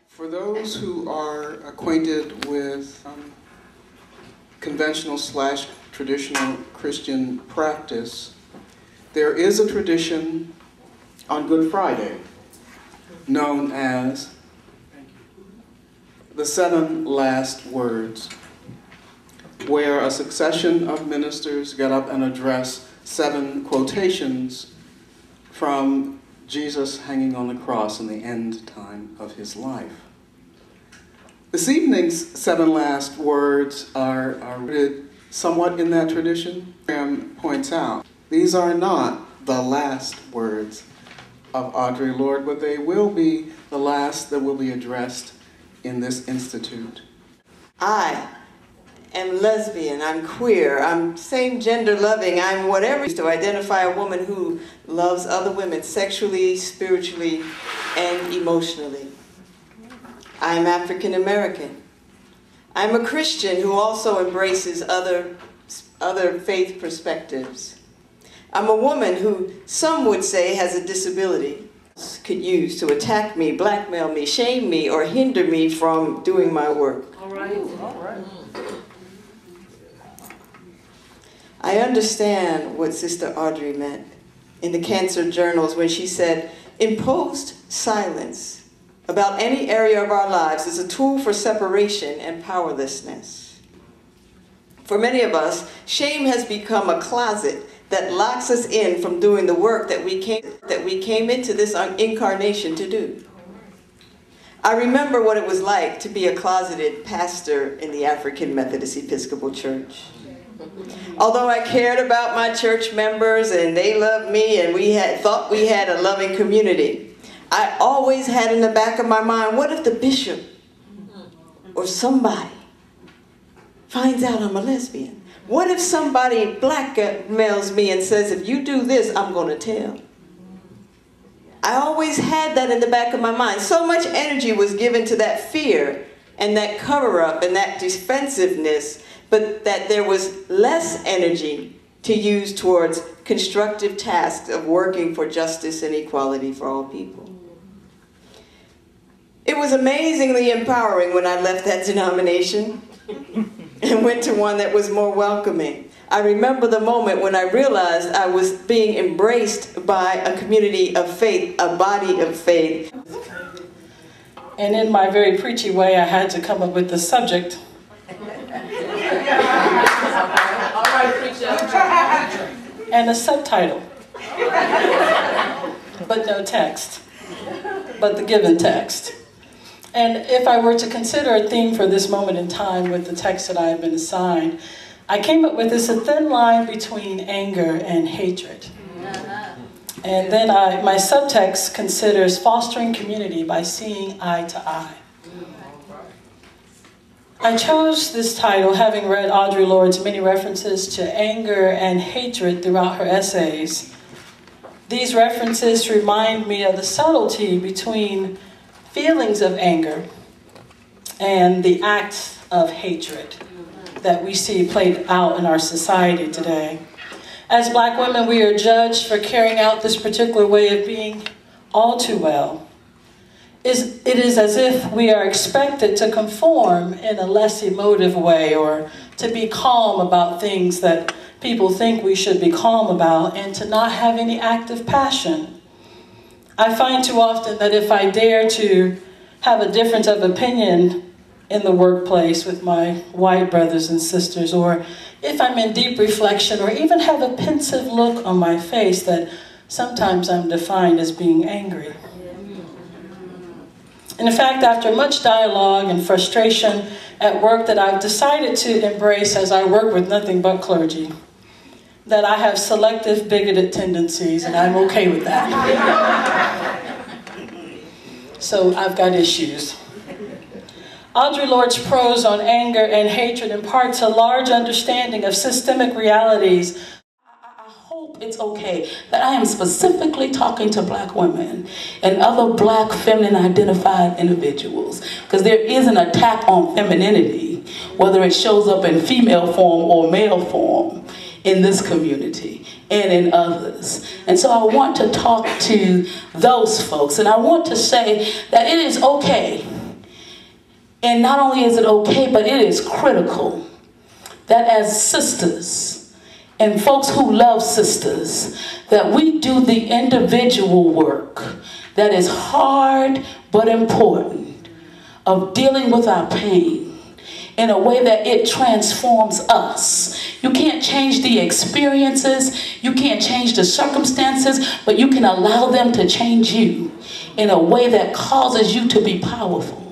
For those who are acquainted with conventional/traditional Christian practice, there is a tradition on Good Friday known as the 7 last words, where a succession of ministers get up and address 7 quotations from Jesus hanging on the cross in the end time of his life. This evening's 7 last words are rooted somewhat in that tradition. Graham points out, these are not the last words of Audre Lorde, but they will be the last that will be addressed in this institute. I am lesbian, I'm queer, I'm same-gender loving, I'm whatever to identify a woman who loves other women sexually, spiritually, and emotionally. I'm African American. I'm a Christian who also embraces other faith perspectives. I'm a woman who some would say has a disability, could use to attack me, blackmail me, shame me, or hinder me from doing my work. All right, all right. I understand what Sister Audre meant in the Cancer Journals when she said, imposed silence about any area of our lives is a tool for separation and powerlessness. For many of us, shame has become a closet that locks us in from doing the work that we came into this incarnation to do. I remember what it was like to be a closeted pastor in the African Methodist Episcopal Church. Although I cared about my church members and they loved me and thought we had a loving community, I always had in the back of my mind, what if the bishop or somebody finds out I'm a lesbian? What if somebody blackmails me and says, if you do this, I'm going to tell? I always had that in the back of my mind. So much energy was given to that fear and that cover-up and that defensiveness, but that there was less energy to use towards constructive tasks of working for justice and equality for all people. It was amazingly empowering when I left that denomination and went to one that was more welcoming. I remember the moment when I realized I was being embraced by a community of faith, a body of faith. And in my very preachy way, I had to come up with the subject. And a subtitle. But no text. But the given text. And if I were to consider a theme for this moment in time with the text that I have been assigned, I came up with this: a thin line between anger and hatred. And then my subtext considers fostering community by seeing eye to eye. I chose this title having read Audre Lorde's many references to anger and hatred throughout her essays. These references remind me of the subtlety between feelings of anger and the acts of hatred that we see played out in our society today. As Black women, we are judged for carrying out this particular way of being all too well. It is as if we are expected to conform in a less emotive way, or to be calm about things that people think we should be calm about, and to not have any active passion. I find too often that if I dare to have a difference of opinion in the workplace with my white brothers and sisters, or if I'm in deep reflection, or even have a pensive look on my face, that sometimes I'm defined as being angry. And in fact, after much dialogue and frustration at work, that I've decided to embrace as I work with nothing but clergy, that I have selective bigoted tendencies, and I'm okay with that. So I've got issues. Audre Lorde's prose on anger and hatred imparts a large understanding of systemic realities. I hope it's okay that I am specifically talking to Black women and other Black feminine identified individuals, because there is an attack on femininity, whether it shows up in female form or male form, in this community and in others. And so I want to talk to those folks, and I want to say that it is okay And not only is it okay, but it is critical that as sisters and folks who love sisters, that we do the individual work that is hard but important of dealing with our pain in a way that it transforms us. You can't change the experiences, you can't change the circumstances, but you can allow them to change you in a way that causes you to be powerful.